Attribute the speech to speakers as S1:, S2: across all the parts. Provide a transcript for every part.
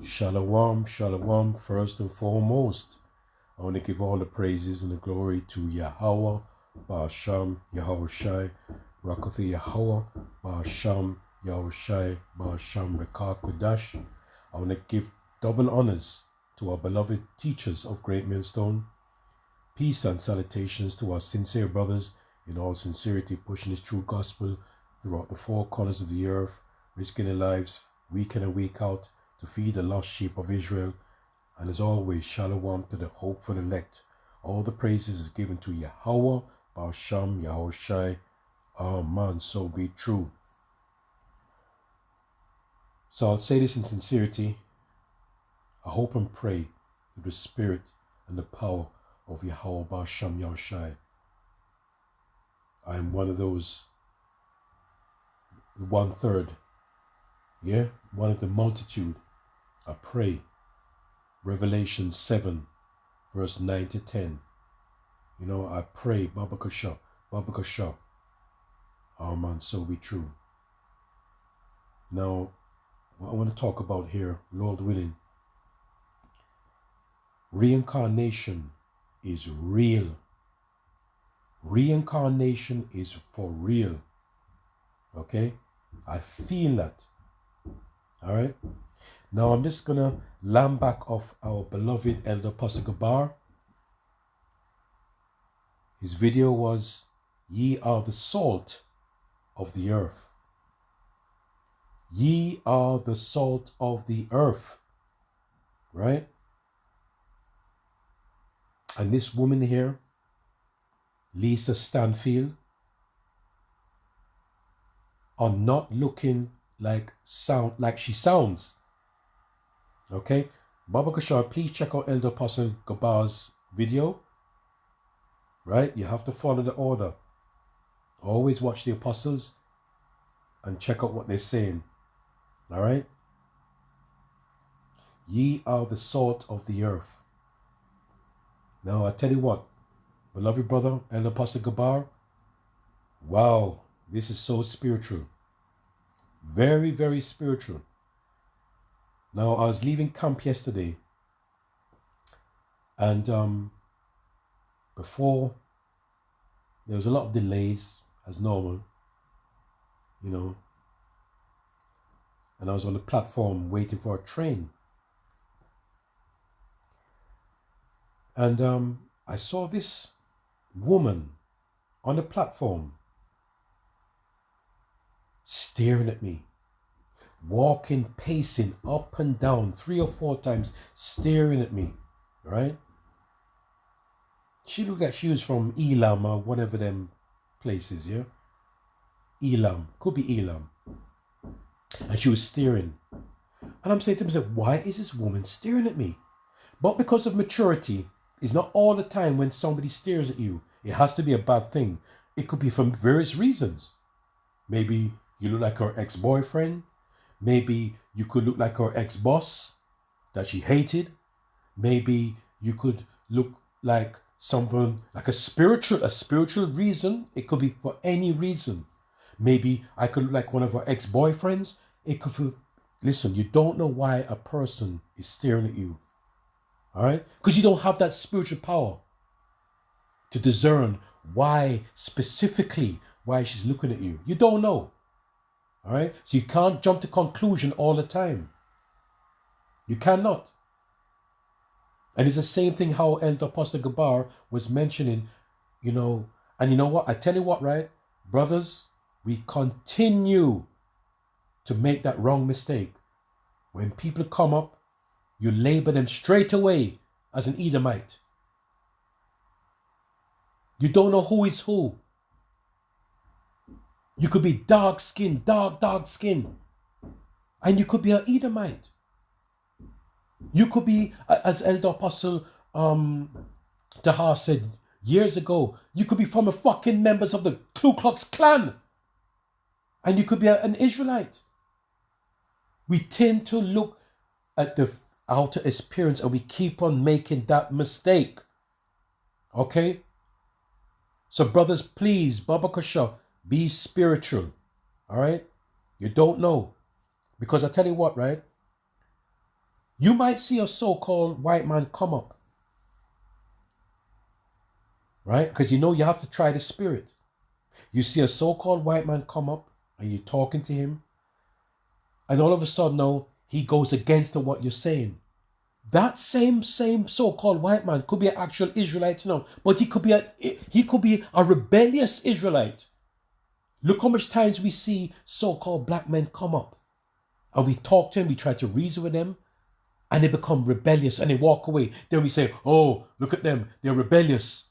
S1: Shalom, shalom, first and foremost. I want to give all the praises and the glory to Yahweh, Ba'asham, Yahushai, Rakathi Yahweh, Ba'asham, Yahushai, Ba'asham, Rekah Kodash. I want to give double honors to our beloved teachers of Great Millstone. Peace and salutations to our sincere brothers in all sincerity, pushing this true gospel throughout the four corners of the earth, risking their lives week in and week out to feed the lost sheep of Israel. And as always, shalom to the hopeful elect. All the praises is given to Yahweh, Ba'asham, Yahushai. Amen, so be true. So I'll say this in sincerity. I hope and pray through the spirit and the power of Yahweh, Ba'asham, Yahushai. I am one of those 1/3. Yeah, one of the multitude. I pray. Revelation 7, verse 9 to 10. I pray, Baba Kasha. Amen, so be true. Now, what I want to talk about here, Lord willing, reincarnation is real. Reincarnation is for real. Okay? I feel that. All right? Now I'm just going to lamb back off our beloved Elder Apostle Gabar. His video was, Ye are the salt of the earth. Ye are the salt of the earth. Right? And this woman here, Lisa Stanfield, are not looking like she sounds. Okay, Baba Kashar, please check out Elder Apostle Gabar's video. Right, you have to follow the order. Always watch the apostles and check out what they're saying. All right. Ye are the salt of the earth. Now I tell you what, beloved brother Elder Apostle Gabar. Wow, this is so spiritual. Very, very spiritual. Now, I was leaving camp yesterday, and before, there was a lot of delays, as normal, and I was on the platform waiting for a train. And I saw this woman on the platform staring at me. Walking, pacing up and down 3 or 4 times, staring at me, right? She looked like she was from Elam or whatever them places, yeah? Elam, could be Elam. And she was staring. And I'm saying to myself, why is this woman staring at me? But because of maturity, it's not all the time when somebody stares at you. It has to be a bad thing. It could be for various reasons. Maybe you look like her ex-boyfriend. Maybe you could look like her ex-boss that she hated. Maybe you could look like someone, like a spiritual reason. It could be for any reason. Maybe I could look like one of her ex-boyfriends. It could be, listen, you don't know why a person is staring at you. All right? Because you don't have that spiritual power to discern why specifically why she's looking at you. You don't know. All right, so you can't jump to conclusion all the time. You cannot. And it's the same thing how Elder Apostle Gabar was mentioning, and you know what? I tell you what, right? Brothers, we continue to make that wrong mistake. When people come up, you label them straight away as an Edomite. You don't know who is who. You could be dark skin, dark skin. And you could be an Edomite. You could be, as Elder Apostle Tahar said years ago, you could be from a fucking members of the Ku Klux Klan. And you could be an Israelite. We tend to look at the outer appearance and we keep on making that mistake. Okay? So brothers, please, Baba Kasha, be spiritual. All right? You don't know. Because I tell you what, right? You might see a so-called white man come up, right? Because you have to try the spirit. You see a so-called white man come up and you're talking to him, and all of a sudden now he goes against what you're saying. That same so-called white man could be an actual Israelite now, but he could be a rebellious Israelite. Look how much times we see so-called black men come up, and we talk to them, we try to reason with them, and they become rebellious and they walk away. Then we say, "Oh, look at them, they're rebellious."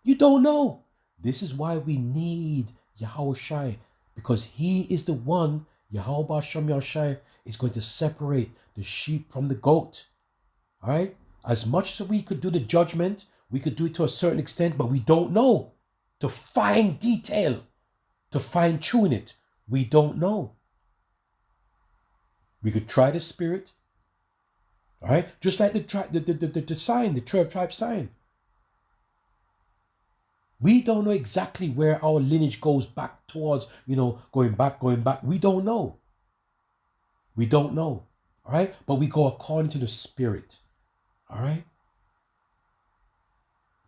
S1: You don't know. This is why we need Yahweh Shai, because he is the one, Yahweh Shem Yahushai, is going to separate the sheep from the goat. All right? As much as we could do the judgment, we could do it to a certain extent, but we don't know. To fine detail, to fine tune it, we don't know. We could try the spirit. All right? Just like the sign, the 12 tribe sign. We don't know exactly where our lineage goes back towards, going back. We don't know. We don't know. All right? But we go according to the spirit. All right?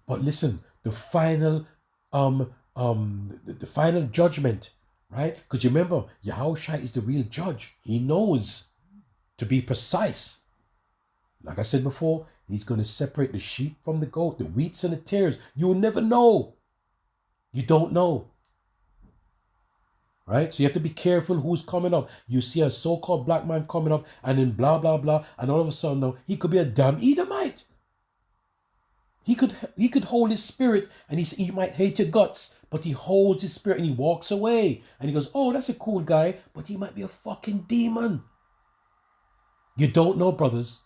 S1: But listen, the final the final judgment, right? Because you remember, Yahushua is the real judge. He knows to be precise. Like I said before, he's going to separate the sheep from the goat, the wheats and the tares. You will never know. You don't know. Right? So you have to be careful who's coming up. You see a so-called black man coming up and then blah, blah, blah. And all of a sudden now, he could be a damn Edomite. He could hold his spirit and he might hate your guts, but he holds his spirit and he walks away. And he goes, "Oh, that's a cool guy," but he might be a fucking demon. You don't know, brothers.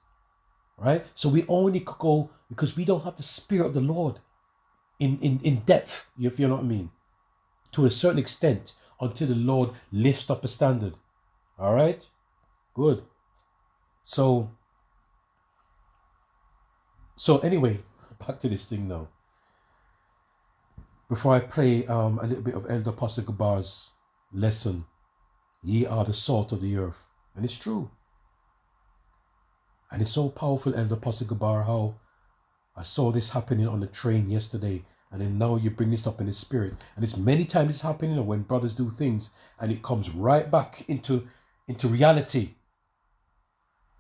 S1: Right? So we only could go because we don't have the spirit of the Lord in depth, if you know what I mean. To a certain extent, until the Lord lifts up a standard. All right? Good. So anyway, back to this thing now. Before I play a little bit of Elder Apostle Gabar's lesson, ye are the salt of the earth. And it's true. And it's so powerful, Elder Apostle Gabar, how I saw this happening on the train yesterday. And then now you bring this up in the spirit. And it's many times it's happening when brothers do things and it comes right back into reality.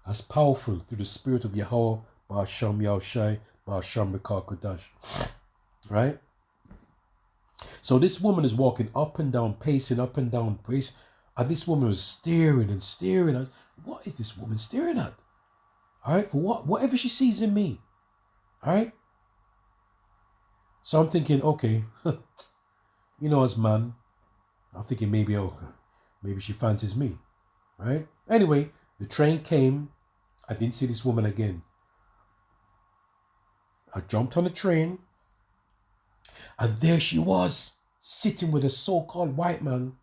S1: That's powerful through the spirit of Yahweh, Ba'asham Yahushai, Ba'asham Rekah Kodash. Right? So this woman is walking up and down, pacing up and down, pacing. And this woman was staring and staring. What is this woman staring at? All right? For what? Whatever she sees in me. All right? So I'm thinking, okay, as man, I'm thinking maybe she fancies me, right? Anyway, the train came. I didn't see this woman again. I jumped on the train, and there she was, sitting with a so-called white man,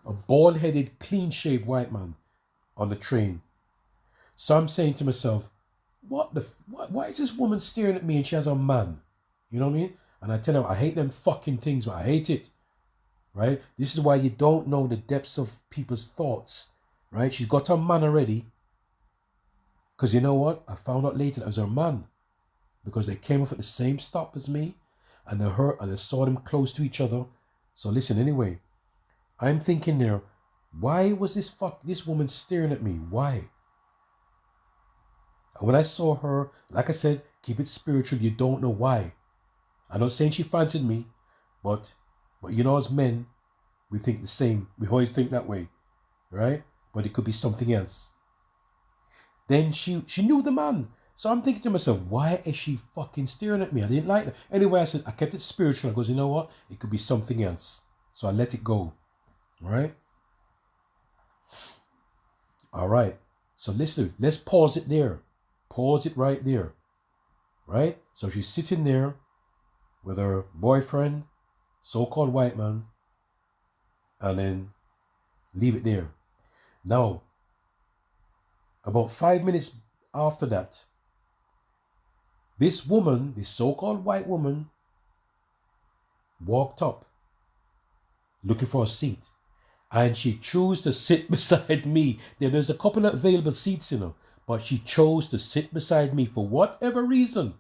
S1: a bald-headed, clean-shaved white man on the train. So I'm saying to myself, why is this woman staring at me and she has a man? You know what I mean? And I tell her, I hate them fucking things, but I hate it. Right? This is why you don't know the depths of people's thoughts. Right? She's got her man already. Because you know what? I found out later that it was her man. Because they came off at the same stop as me. And I saw them close to each other. So listen, anyway. I'm thinking there, why was this woman staring at me? Why? And when I saw her, like I said, keep it spiritual. You don't know why. I'm not saying she fancied me, but as men, we think the same. We always think that way, right? But it could be something else. Then she knew the man. So I'm thinking to myself, why is she fucking staring at me? I didn't like that. Anyway, I kept it spiritual. I goes, you know what? It could be something else. So I let it go. All right? All right. So listen, let's pause it there. Pause it right there. Right? So she's sitting there with her boyfriend, so-called white man, and then leave it there. Now, about 5 minutes after that, this woman, this so-called white woman, walked up looking for a seat. And she chose to sit beside me. There's a couple of available seats, but she chose to sit beside me for whatever reason.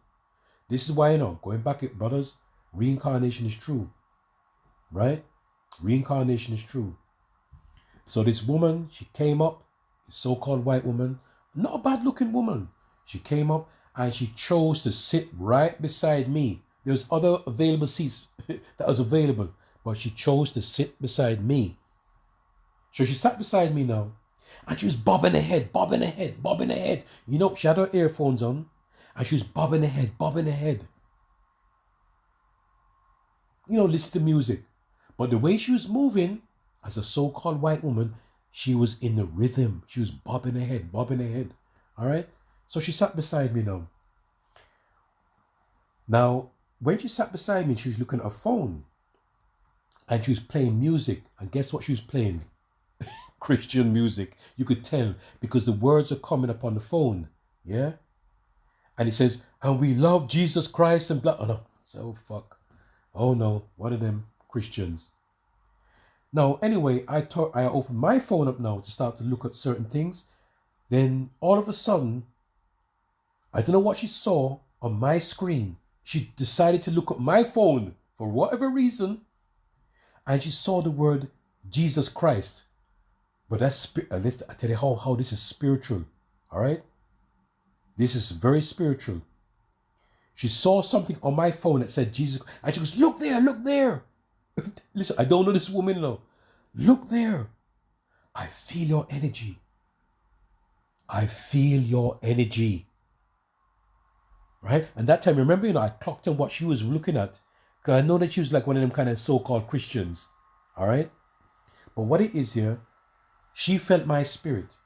S1: This is why, going back, brothers, reincarnation is true. Right? Reincarnation is true. So this woman, she came up, this so-called white woman, not a bad-looking woman. She came up and she chose to sit right beside me. There's other available seats that was available, but she chose to sit beside me. So she sat beside me now, and she was bobbing her head, bobbing her head, bobbing her head. She had her earphones on, and she was bobbing her head, bobbing her head. Listen to music. But the way she was moving, as a so-called white woman, she was in the rhythm. She was bobbing her head, bobbing her head. All right? So she sat beside me now. Now, when she sat beside me, she was looking at her phone. And she was playing music. And guess what she was playing? Christian music. You could tell because the words are coming up on the phone. Yeah? And it says, and we love Jesus Christ and blah. Oh, no. So fuck. Oh, no. One of them Christians. Now, anyway, I opened my phone up now to start to look at certain things. Then, all of a sudden, I don't know what she saw on my screen. She decided to look at my phone for whatever reason. And she saw the word Jesus Christ. But I tell you how this is spiritual. All right? This is very spiritual. She saw something on my phone that said Jesus. And she goes, look there, look there. Listen, I don't know this woman now. Look there. I feel your energy. I feel your energy. Right? And that time, remember, I clocked on what she was looking at. Because I know that she was like one of them kind of so-called Christians. All right? But what it is here, she felt my spirit.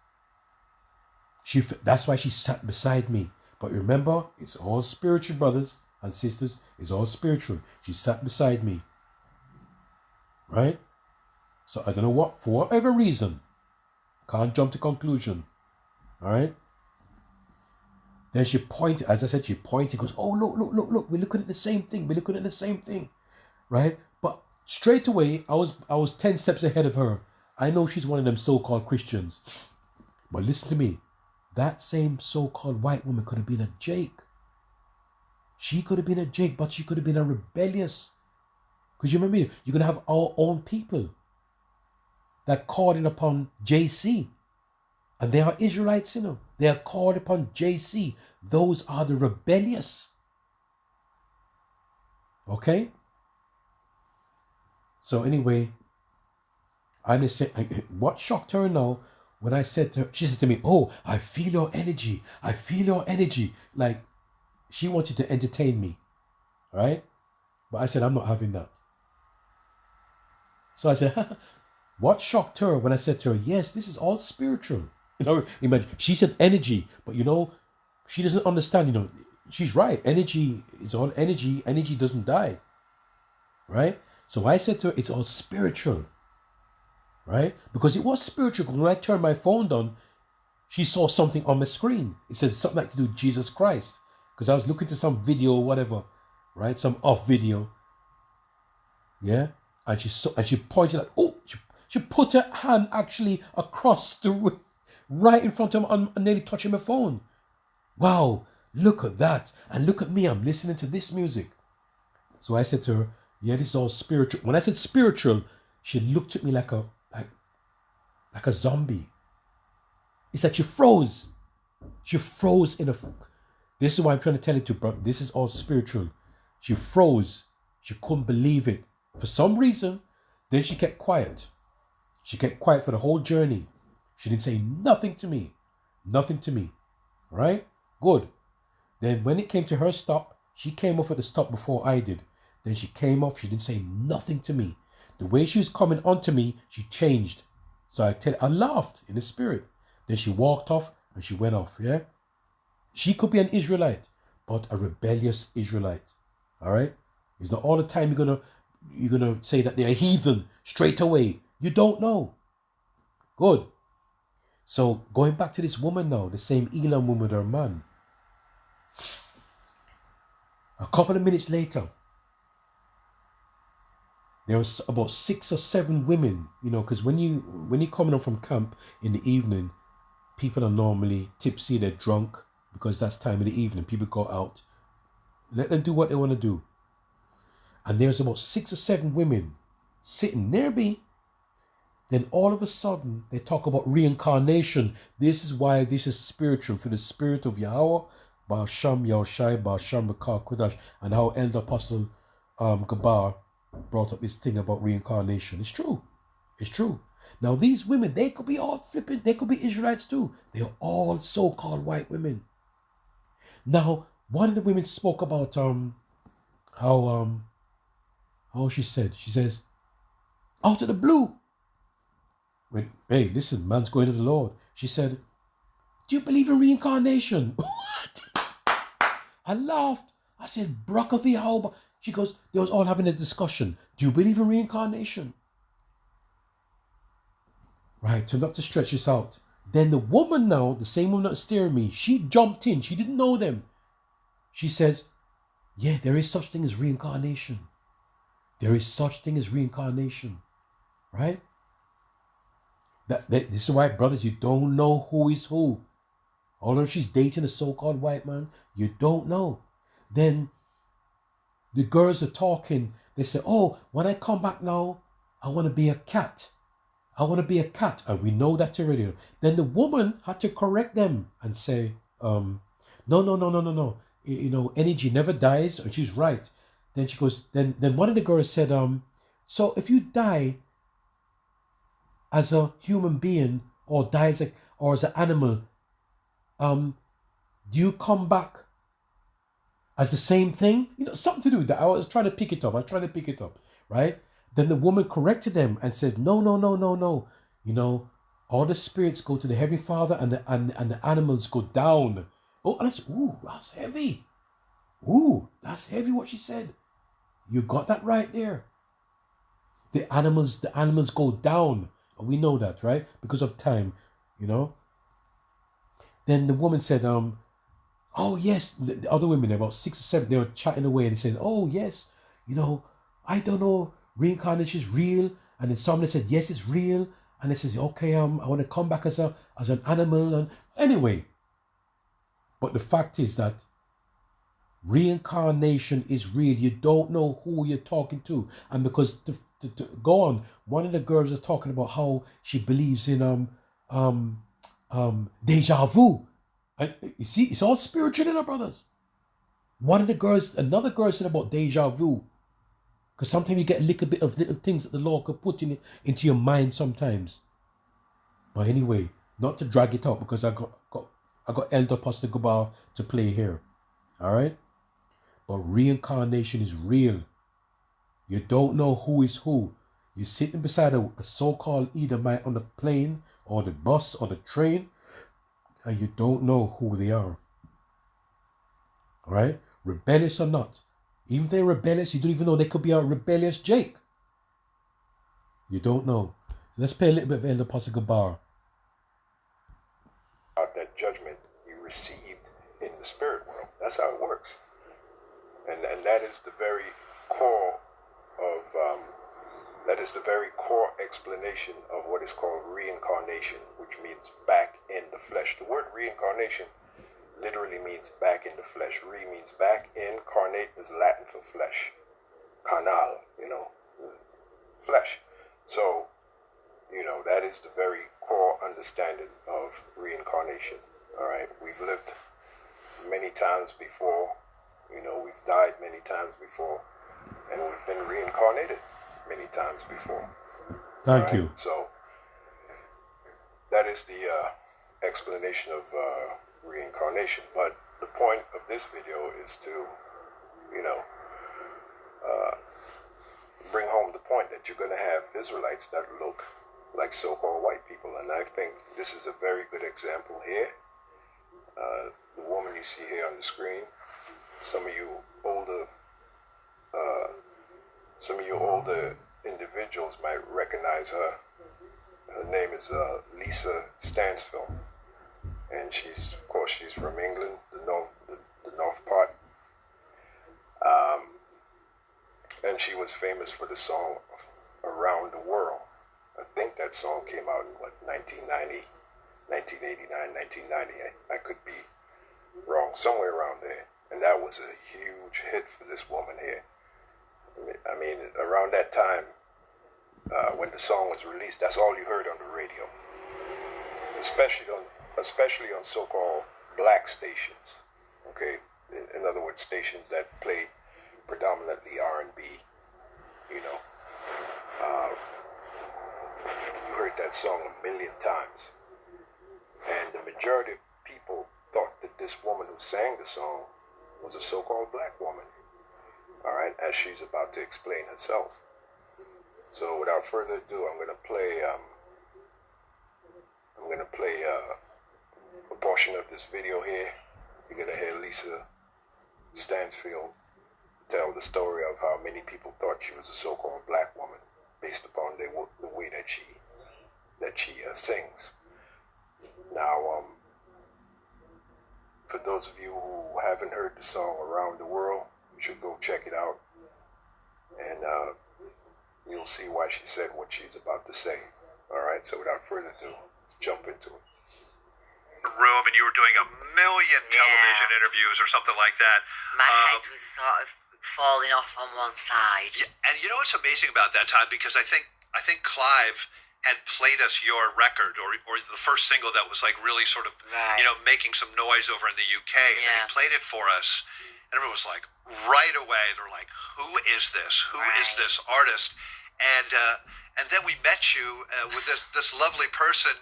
S1: That's why she sat beside me. But remember, it's all spiritual, brothers and sisters. It's all spiritual. She sat beside me. Right? So I don't know what, for whatever reason, can't jump to conclusion. All right? Then she pointed, as I said, goes, oh, look, we're looking at the same thing. Right? But straight away, I was 10 steps ahead of her. I know she's one of them so-called Christians. But listen to me. That same so-called white woman could have been a Jake. She could have been a Jake, but she could have been a rebellious. Because you remember, you're going to have our own people that called in upon JC. And they are Israelites, They are called upon JC. Those are the rebellious. Okay? So anyway, I'm just saying, what shocked her now, when I said to her, she said to me, oh, I feel your energy. I feel your energy. Like, she wanted to entertain me. Right? But I said, I'm not having that. So I said, what shocked her when I said to her, yes, this is all spiritual. Imagine, she said energy, but she doesn't understand, she's right. Energy is all energy. Energy doesn't die. Right? So I said to her, it's all spiritual. Right? Because it was spiritual. When I turned my phone on, she saw something on my screen. It said something like to do with Jesus Christ. Because I was looking to some video or whatever. Right? Some off video. Yeah? And she pointed out, oh, she put her hand actually across the room, right in front of him, nearly touching my phone. Wow, look at that. And look at me, I'm listening to this music. So I said to her, yeah, this is all spiritual. When I said spiritual, she looked at me like a zombie. It's like she froze. She froze in a... This is why I'm trying to tell you to, bro. This is all spiritual. She froze. She couldn't believe it. For some reason, then she kept quiet. She kept quiet for the whole journey. She didn't say nothing to me. Nothing to me. Right? Good. Then when it came to her stop, she came off at the stop before I did. Then she came off. She didn't say nothing to me. The way she was coming onto me, she changed. So I laughed in the spirit. Then she walked off and she went off. Yeah? She could be an Israelite, but a rebellious Israelite. All right? It's not all the time you're gonna say that they're a heathen straight away. You don't know. Good. So going back to this woman now, the same Elam woman with her man. A couple of minutes later, There was about 6 or 7 women, because when you coming up from camp in the evening, people are normally tipsy, they're drunk because that's time of the evening. People go out, let them do what they want to do. And there's about 6 or 7 women sitting near me. Then all of a sudden, they talk about reincarnation. This is why this is spiritual, for the spirit of Yahweh, Ba'asham Yahushai, Ba'asham Bakar Kodash, and how Elder Apostle Gabar brought up this thing about reincarnation. It's true. It's true. Now, these women, they could be all flipping, they could be Israelites too. They're all so-called white women. Now, one of the women spoke about how she says, out of the blue, hey, listen, man's going to the Lord. She said, do you believe in reincarnation? What? I laughed. I said, Brock of the Alba. She goes, they was all having a discussion. Do you believe in reincarnation? Right, so not to stretch this out. Then the woman now, the same woman that's steering me, she jumped in. She didn't know them. She says, yeah, there is such thing as reincarnation. There is such thing as reincarnation. Right? This is why, brothers, you don't know who is who. Although she's dating a so-called white man, you don't know. Then the girls are talking. They say, oh, when I come back now, I want to be a cat. I want to be a cat. And we know that already. Then the woman had to correct them and say, no. Energy never dies. And she's right. Then she goes, then one of the girls said, so if you die as a human being or die as an animal, do you come back as the same thing? Something to do with that. I was trying to pick it up. Right? Then the woman corrected them and said, no. All the spirits go to the Heavenly Father and the animals go down. Oh, and that's heavy. That's heavy what she said. You got that right there. The animals go down. And we know that, right? Because of time, Then the woman said, oh yes, the other women, about 6 or 7, they were chatting away and they said, oh yes, I don't know, reincarnation is real. And then somebody said, yes, it's real. And they says, okay, I want to come back as an animal. And anyway, but the fact is that reincarnation is real. You don't know who you're talking to. And because to go on, one of the girls is talking about how she believes in deja vu. And you see, it's all spiritual in our brothers. Another girl said about deja vu. Because sometimes you get a little bit of little things that the Lord could put into your mind sometimes. But anyway, not to drag it out, because I got Elder Apostle Gabar to play here. Alright? But reincarnation is real. You don't know who is who. You're sitting beside a so-called Edomite on the plane or the bus or the train, and you don't know who they are. Alright? Rebellious or not. Even if they're rebellious, you don't even know they could be a rebellious Jake. You don't know. So let's play a little bit of Elder Apostle Gabar.
S2: That judgment you received in the spirit world. That's how it works. And that is the very core of explanation of what is called reincarnation, which means back in the flesh. The word reincarnation literally means back in the flesh. Re means back, incarnate is Latin for flesh. Carnal, flesh. So, that is the very core understanding of reincarnation. All right, we've lived many times before, we've died many times before, and we've been reincarnated many times before.
S1: Thank you.
S2: So that is the explanation of reincarnation. But the point of this video is to, bring home the point that you're going to have Israelites that look like so-called white people. And I think this is a very good example here. The woman you see here on the screen, some of you older individuals might recognize her. Her name is Lisa Stansfield, and she's from England, the north part. And she was famous for the song Around the World. I think that song came out in, 1990, 1989, 1990. I could be wrong, somewhere around there. And that was a huge hit for this woman here. I mean, around that time, when the song was released, that's all you heard on the radio, especially on so-called black stations. Okay, in other words, stations that played predominantly R&B. You know, you heard that song a million times, and the majority of people thought that this woman who sang the song was a so-called black woman. All right, as she's about to explain herself. So without further ado, I'm gonna play a portion of this video here. You're gonna hear Lisa Stansfield tell the story of how many people thought she was a so-called black woman based upon the way that she sings. Now, for those of you who haven't heard the song Around the World, you should go check it out, and you'll see why she said what she's about to say. All right, so without further ado, let's jump into it.
S3: Room, and you were doing a million television interviews or something like that.
S4: My head was sort of falling off on one side.
S3: Yeah, and you know what's amazing about that time? Because I think Clive had played us your record, or the first single that was like really sort of, making some noise over in the UK. And then he played it for us, and everyone was like, right away, they're like, who is this? Who is this artist? And then we met you with this lovely person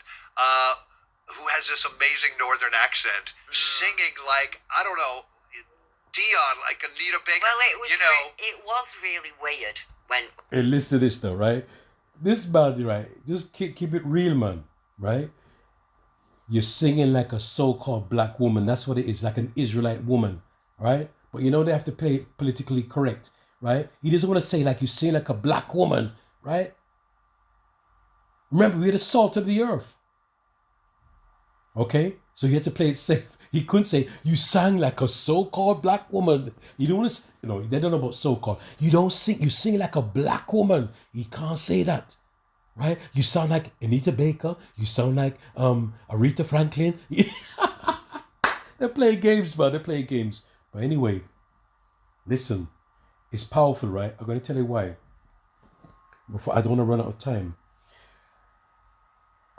S3: who has this amazing northern accent, singing like, I don't know, Dion, like Anita Baker.
S4: Well, it was really weird when...
S1: Hey, listen to this though, right? This body, right? Just keep it real, man, right? You're singing like a so-called black woman. That's what it is, like an Israelite woman, right? But you know they have to play it politically correct, right? He doesn't want to say like you sing like a black woman, right? Remember, we're the salt of the earth. Okay? So he had to play it safe. He couldn't say, you sang like a so-called black woman. You don't want to, they don't know about so-called. You sing like a black woman. He can't say that. Right? You sound like Anita Baker. You sound like Aretha Franklin. They're playing games, man. They're playing games. But anyway, listen. It's powerful, right? I'm going to tell you why. Before I don't want to run out of time.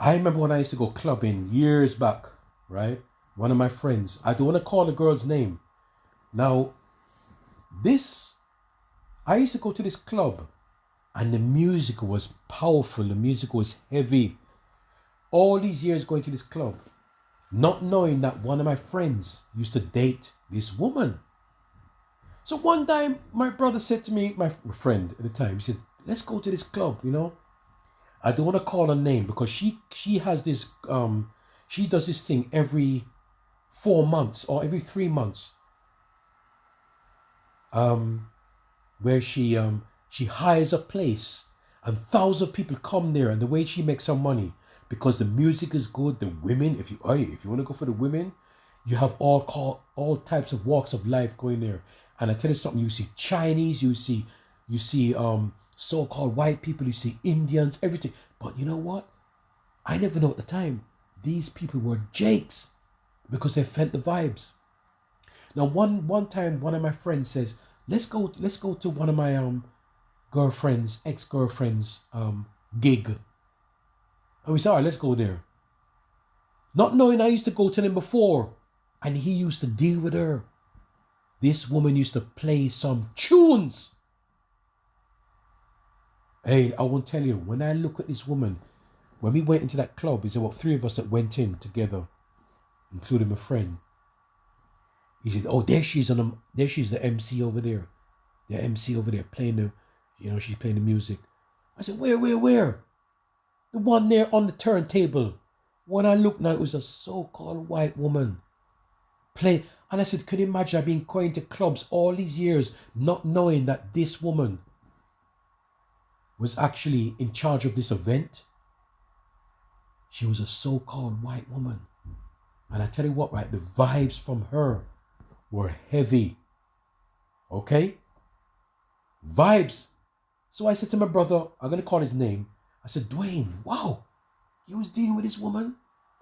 S1: I remember when I used to go clubbing years back, right? One of my friends, I don't want to call the girl's name. Now, I used to go to this club and the music was powerful. The music was heavy. All these years going to this club, not knowing that one of my friends used to date this woman. So one time, my brother said to me, my friend at the time, he said, let's go to this club, I don't want to call her name because she has this, she does this thing every 4 months or every 3 months, where she hires a place and thousands of people come there, and the way she makes her money, because the music is good, the women, if you want to go for the women, you have all types of walks of life going there. And I tell you something, you see Chinese, you see so-called white people, you see Indians, everything. But you know what? I never know at the time. These people were jakes because they felt the vibes. Now, one time, one of my friends says, let's go to one of my ex-girlfriend's gig. And we said, all right, let's go there. Not knowing I used to go to them before. And he used to deal with her. This woman used to play some tunes. Hey, I won't tell you, when I look at this woman, when we went into that club, it's about 3 of us that went in together, including my friend. He said, oh, there she's the MC over there. The MC over there playing she's playing the music. I said, where? The one there on the turntable. When I looked now, it was a so-called white woman playing. And I said, can you imagine I've been going to clubs all these years, not knowing that this woman was actually in charge of this event? She was a so-called white woman. And I tell you what, right, the vibes from her were heavy. Okay? Vibes. So I said to my brother, I'm going to call his name. I said, Dwayne, wow, you was dealing with this woman?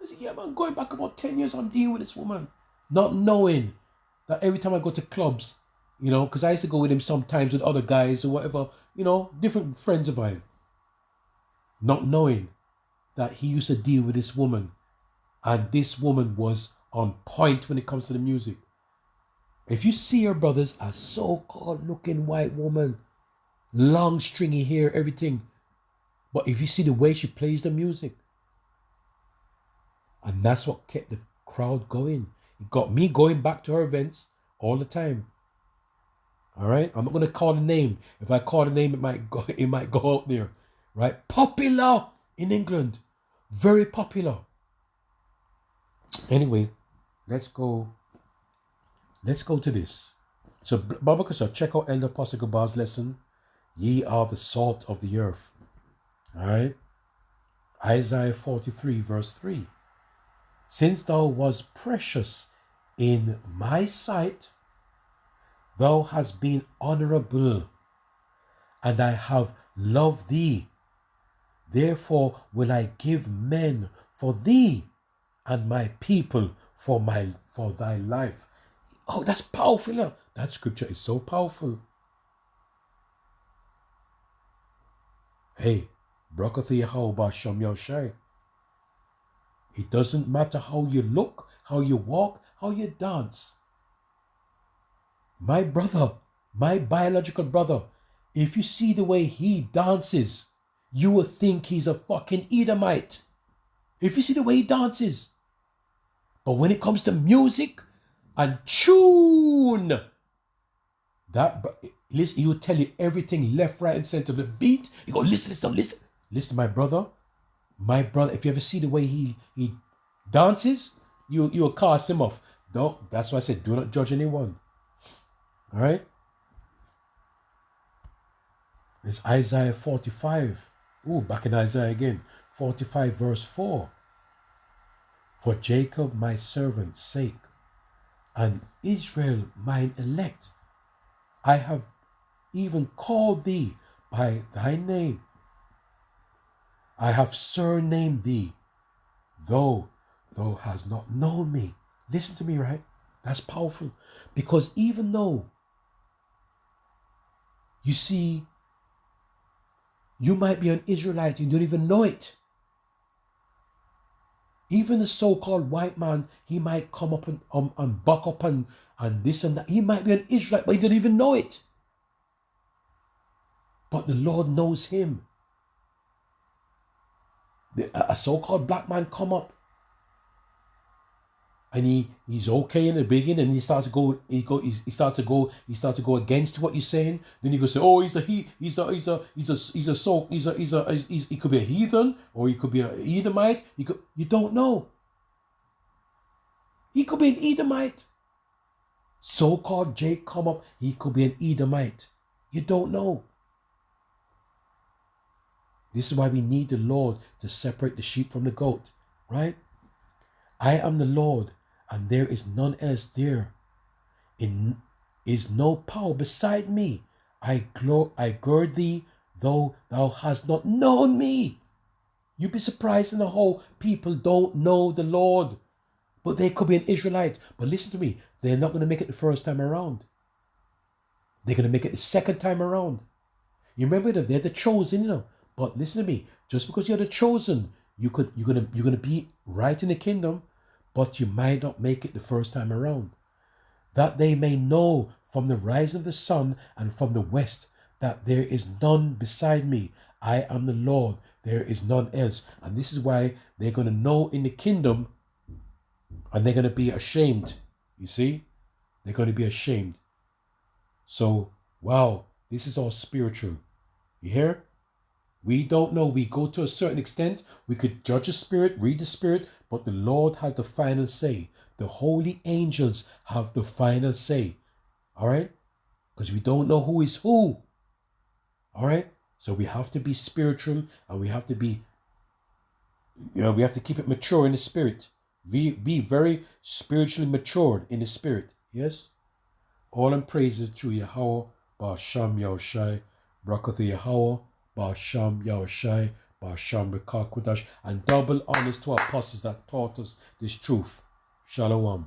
S1: I said, yeah, man, going back about 10 years, I'm dealing with this woman. Not knowing that every time I go to clubs, you know, because I used to go with him sometimes with other guys or whatever, you know, different friends of mine. Not knowing that he used to deal with this woman. And this woman was on point when it comes to the music. If you see her, brothers, a so-called looking white woman, long stringy hair, everything. But if you see the way she plays the music, and that's what kept the crowd going. It got me going back to her events all the time. All right, I'm not gonna call the name. If I call the name, it might go out there, right? Popular in England, very popular. Anyway, let's go to this. So, Babaka, check out Elder Apostle Gabar's lesson. Ye are the salt of the earth. All right. Isaiah 43 verse 3. Since thou was precious in my sight, thou hast been honorable, and I have loved thee. Therefore will I give men for thee, and my people for thy life. Oh, that's powerful. That scripture is so powerful. Hey, Brakathi Hauba Sham Yoshai. It doesn't matter how you look, how you walk, how you dance. My brother, my biological brother, if you see the way he dances, you will think he's a fucking Edomite. If you see the way he dances. But when it comes to music and tune, listen, he will tell you everything left, right, and center. The beat, you go, listen. Listen, my brother, if you ever see the way he dances, you will cast him off. Don't. That's why I said, do not judge anyone. All right. It's Isaiah 45. Back in Isaiah again. 45 verse 4. For Jacob my servant's sake, and Israel mine elect, I have even called thee by thy name. I have surnamed thee, though thou hast not known me. Listen to me, right? That's powerful. Because even though, you see, you might be an Israelite, you don't even know it. Even the so-called white man, he might come up and buck up and this and that. He might be an Israelite, but he don't even know it. But the Lord knows him. A so-called black man come up, and he's okay in the beginning, and he starts to go against what you're saying. Then you go say, oh, he could be a heathen, or he could be an Edomite. You don't know. He could be an Edomite. So-called Jake come up, he could be an Edomite. You don't know. This is why we need the Lord to separate the sheep from the goat, right? I am the Lord, and there is none else there. Is no power beside me. I gird thee, though thou hast not known me. You'd be surprised in the whole people don't know the Lord. But they could be an Israelite. But listen to me, they're not going to make it the first time around. They're going to make it the second time around. You remember that they're the chosen, you know. But listen to me, just because you're the chosen, you're gonna be right in the kingdom, but you might not make it the first time around. That they may know from the rising of the sun and from the west that there is none beside me. I am the Lord, there is none else. And this is why they're gonna know in the kingdom, and they're gonna be ashamed. You see, they're gonna be ashamed. So, wow, this is all spiritual. You hear? We don't know. We go to a certain extent. We could judge a spirit, read the spirit, but the Lord has the final say. The holy angels have the final say. All right? Because we don't know who is who. All right? So we have to be spiritual, and we have to be, we have to keep it mature in the spirit. Be very spiritually matured in the spirit. Yes? All in praises to Yahweh, Ba'asham Yahushai, Brakatha Yahweh, Basham Yahushai, Basham Rekakwadash, and double honors to our apostles that taught us this truth. Shalom.